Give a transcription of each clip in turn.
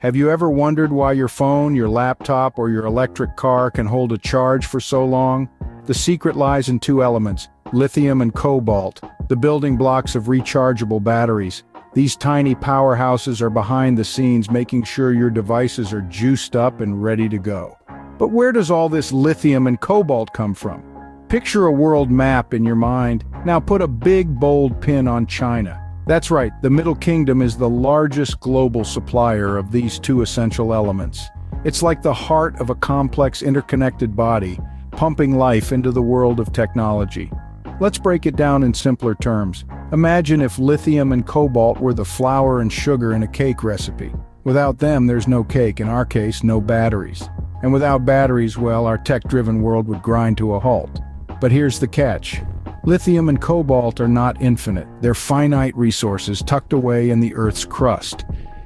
Have you ever wondered why your phone, your laptop, or your electric car can hold a charge for so long? The secret lies in two elements: lithium and cobalt, the building blocks of rechargeable batteries. These tiny powerhouses are behind the scenes, making sure your devices are juiced up and ready to go. But where does all this lithium and cobalt come from? Picture a world map in your mind. Now put a big, bold pin on China. That's right, the Middle Kingdom is the largest global supplier of these two essential elements. It's like the heart of a complex, interconnected body, pumping life into the world of technology. Let's break it down in simpler terms. Imagine if lithium and cobalt were the flour and sugar in a cake recipe. Without them, there's no cake, in our case, no batteries. And without batteries, well, our tech-driven world would grind to a halt. But here's the catch. Lithium and cobalt are not infinite. They're finite resources tucked away in the Earth's crust.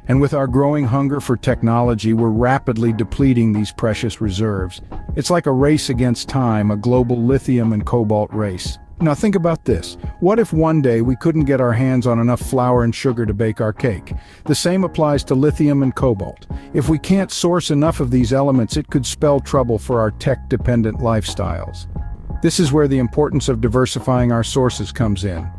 And with our growing hunger for technology, we're rapidly depleting these precious reserves. It's like a race against time, a global lithium and cobalt race. Now think about this. What if one day we couldn't get our hands on enough flour and sugar to bake our cake? The same applies to lithium and cobalt. If we can't source enough of these elements, it could spell trouble for our tech-dependent lifestyles. This is where the importance of diversifying our sources comes in.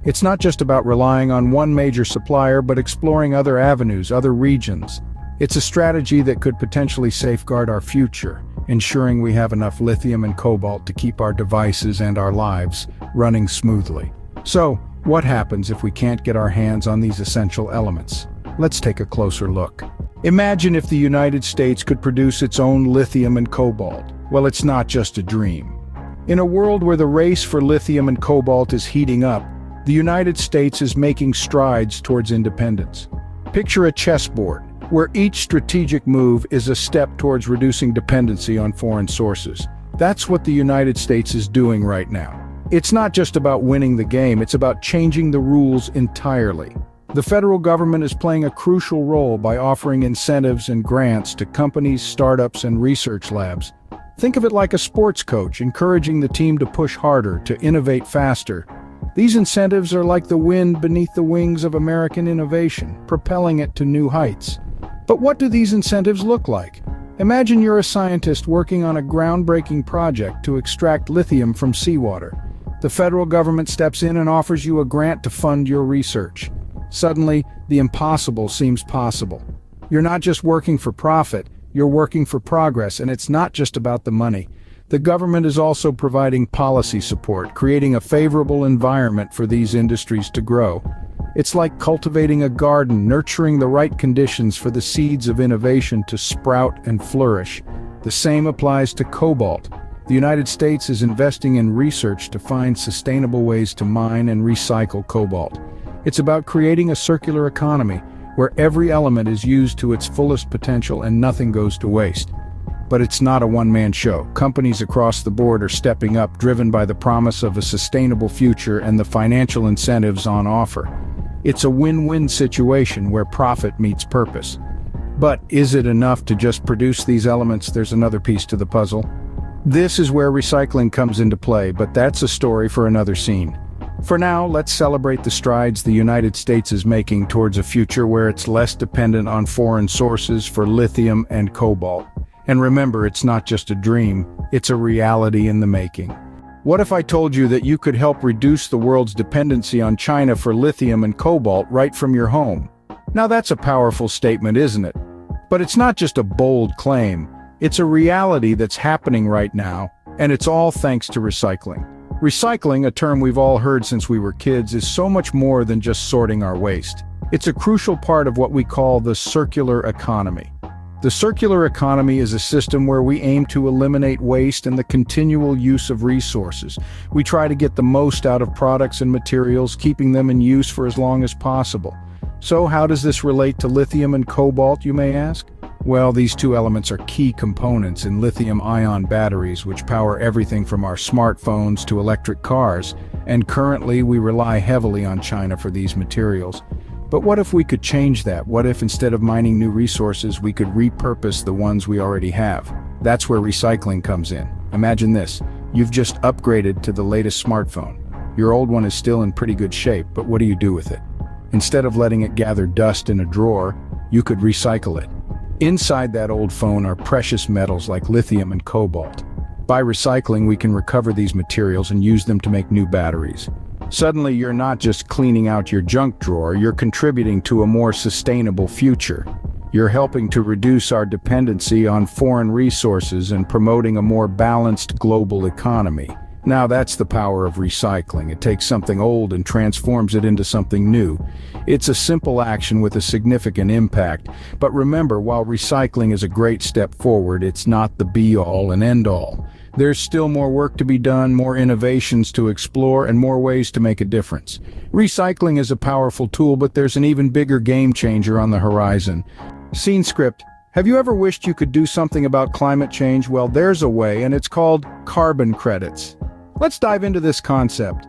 It's not just about relying on one major supplier, but exploring other avenues, other regions. It's a strategy that could potentially safeguard our future, ensuring we have enough lithium and cobalt to keep our devices and our lives running smoothly. So, what happens if we can't get our hands on these essential elements? Let's take a closer look. Imagine if the United States could produce its own lithium and cobalt. Well, it's not just a dream. In a world where the race for lithium and cobalt is heating up, the United States is making strides towards independence. Picture a chessboard, where each strategic move is a step towards reducing dependency on foreign sources. That's what the United States is doing right now. It's not just about winning the game, it's about changing the rules entirely. The federal government is playing a crucial role by offering incentives and grants to companies, startups, and research labs. Think of it like a sports coach encouraging the team to push harder, to innovate faster. These incentives are like the wind beneath the wings of American innovation, propelling it to new heights. But what do these incentives look like? Imagine you're a scientist working on a groundbreaking project to extract lithium from seawater. The federal government steps in and offers you a grant to fund your research. Suddenly, the impossible seems possible. You're not just working for profit, you're working for progress, and it's not just about the money. The government is also providing policy support, creating a favorable environment for these industries to grow. It's like cultivating a garden, nurturing the right conditions for the seeds of innovation to sprout and flourish. The same applies to cobalt. The United States is investing in research to find sustainable ways to mine and recycle cobalt. It's about creating a circular economy, where every element is used to its fullest potential and nothing goes to waste. But it's not a one-man show. Companies across the board are stepping up, driven by the promise of a sustainable future and the financial incentives on offer. It's a win-win situation where profit meets purpose. But is it enough to just produce these elements? There's another piece to the puzzle. This is where recycling comes into play, but that's a story for another scene. For now, let's celebrate the strides the United States is making towards a future where it's less dependent on foreign sources for lithium and cobalt. And remember, it's not just a dream, it's a reality in the making. What if I told you that you could help reduce the world's dependency on China for lithium and cobalt right from your home? Now that's a powerful statement, isn't it? But it's not just a bold claim, it's a reality that's happening right now, and it's all thanks to recycling. Recycling, a term we've all heard since we were kids, is so much more than just sorting our waste. It's a crucial part of what we call the circular economy. The circular economy is a system where we aim to eliminate waste and the continual use of resources. We try to get the most out of products and materials, keeping them in use for as long as possible. So how does this relate to lithium and cobalt, you may ask? Well, these two elements are key components in lithium-ion batteries, which power everything from our smartphones to electric cars, and currently we rely heavily on China for these materials. But what if we could change that? What if instead of mining new resources, we could repurpose the ones we already have? That's where recycling comes in. Imagine this. You've just upgraded to the latest smartphone. Your old one is still in pretty good shape, but what do you do with it? Instead of letting it gather dust in a drawer, you could recycle it. Inside that old phone are precious metals like lithium and cobalt. By recycling, we can recover these materials and use them to make new batteries. Suddenly, you're not just cleaning out your junk drawer, you're contributing to a more sustainable future. You're helping to reduce our dependency on foreign resources and promoting a more balanced global economy. Now that's the power of recycling. It takes something old and transforms it into something new. It's a simple action with a significant impact. But remember, while recycling is a great step forward, it's not the be-all and end-all. There's still more work to be done, more innovations to explore, and more ways to make a difference. Recycling is a powerful tool, but there's an even bigger game changer on the horizon. Scene script. Have you ever wished you could do something about climate change? Well, there's a way, and it's called carbon credits. Let's dive into this concept.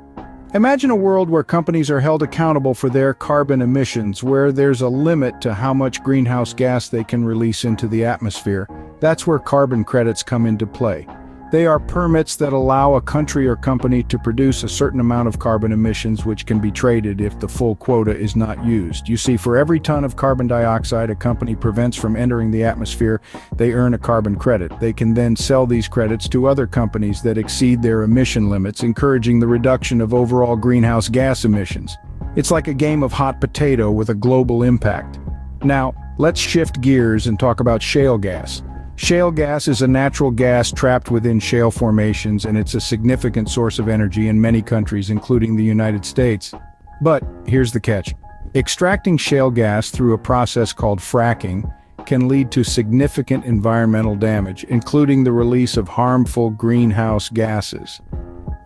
Imagine a world where companies are held accountable for their carbon emissions, where there's a limit to how much greenhouse gas they can release into the atmosphere. That's where carbon credits come into play. They are permits that allow a country or company to produce a certain amount of carbon emissions, which can be traded if the full quota is not used. You see, for every ton of carbon dioxide a company prevents from entering the atmosphere, they earn a carbon credit. They can then sell these credits to other companies that exceed their emission limits, encouraging the reduction of overall greenhouse gas emissions. It's like a game of hot potato with a global impact. Now, let's shift gears and talk about shale gas. Shale gas is a natural gas trapped within shale formations, and it's a significant source of energy in many countries, including the United States. But here's the catch. Extracting shale gas through a process called fracking can lead to significant environmental damage, including the release of harmful greenhouse gases.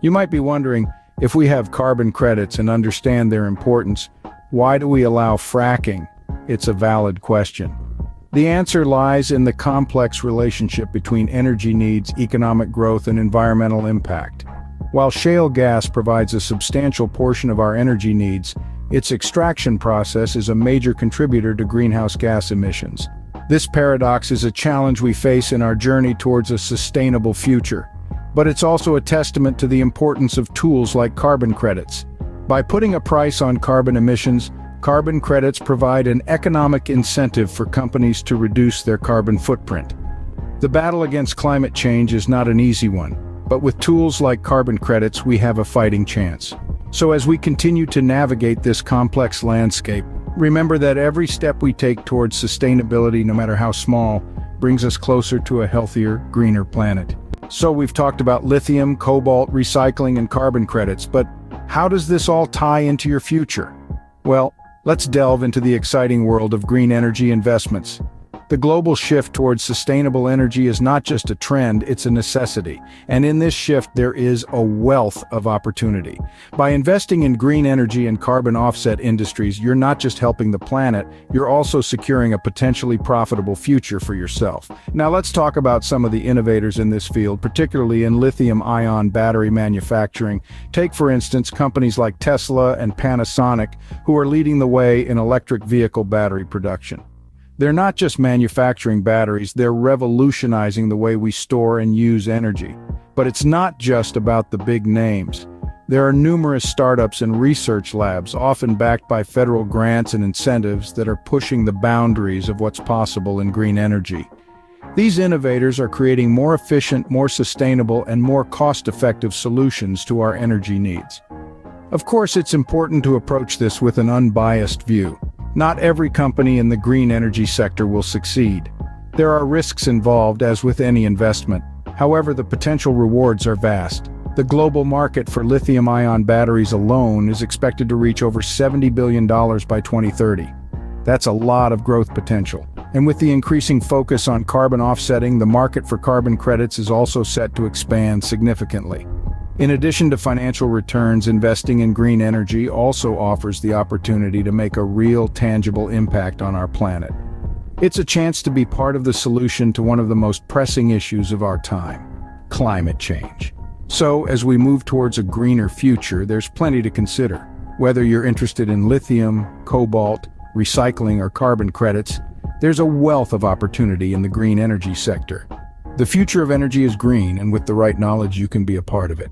You might be wondering, if we have carbon credits and understand their importance, why do we allow fracking? It's a valid question. The answer lies in the complex relationship between energy needs, economic growth, and environmental impact. While shale gas provides a substantial portion of our energy needs, its extraction process is a major contributor to greenhouse gas emissions. This paradox is a challenge we face in our journey towards a sustainable future. But it's also a testament to the importance of tools like carbon credits. By putting a price on carbon emissions, carbon credits provide an economic incentive for companies to reduce their carbon footprint. The battle against climate change is not an easy one, but with tools like carbon credits, we have a fighting chance. So as we continue to navigate this complex landscape, remember that every step we take towards sustainability, no matter how small, brings us closer to a healthier, greener planet. So we've talked about lithium, cobalt, recycling, and carbon credits, but how does this all tie into your future? Well, let's delve into the exciting world of green energy investments. The global shift towards sustainable energy is not just a trend, it's a necessity. And in this shift, there is a wealth of opportunity. By investing in green energy and carbon offset industries, you're not just helping the planet, you're also securing a potentially profitable future for yourself. Now let's talk about some of the innovators in this field, particularly in lithium-ion battery manufacturing. Take, for instance, companies like Tesla and Panasonic, who are leading the way in electric vehicle battery production. They're not just manufacturing batteries, they're revolutionizing the way we store and use energy. But it's not just about the big names. There are numerous startups and research labs, often backed by federal grants and incentives, that are pushing the boundaries of what's possible in green energy. These innovators are creating more efficient, more sustainable, and more cost-effective solutions to our energy needs. Of course, it's important to approach this with an unbiased view. Not every company in the green energy sector will succeed. There are risks involved, as with any investment. However, the potential rewards are vast. The global market for lithium-ion batteries alone is expected to reach over $70 billion by 2030. That's a lot of growth potential. And with the increasing focus on carbon offsetting, the market for carbon credits is also set to expand significantly. In addition to financial returns, investing in green energy also offers the opportunity to make a real, tangible impact on our planet. It's a chance to be part of the solution to one of the most pressing issues of our time: climate change. So, as we move towards a greener future, there's plenty to consider. Whether you're interested in lithium, cobalt, recycling, or carbon credits, there's a wealth of opportunity in the green energy sector. The future of energy is green, and with the right knowledge, you can be a part of it.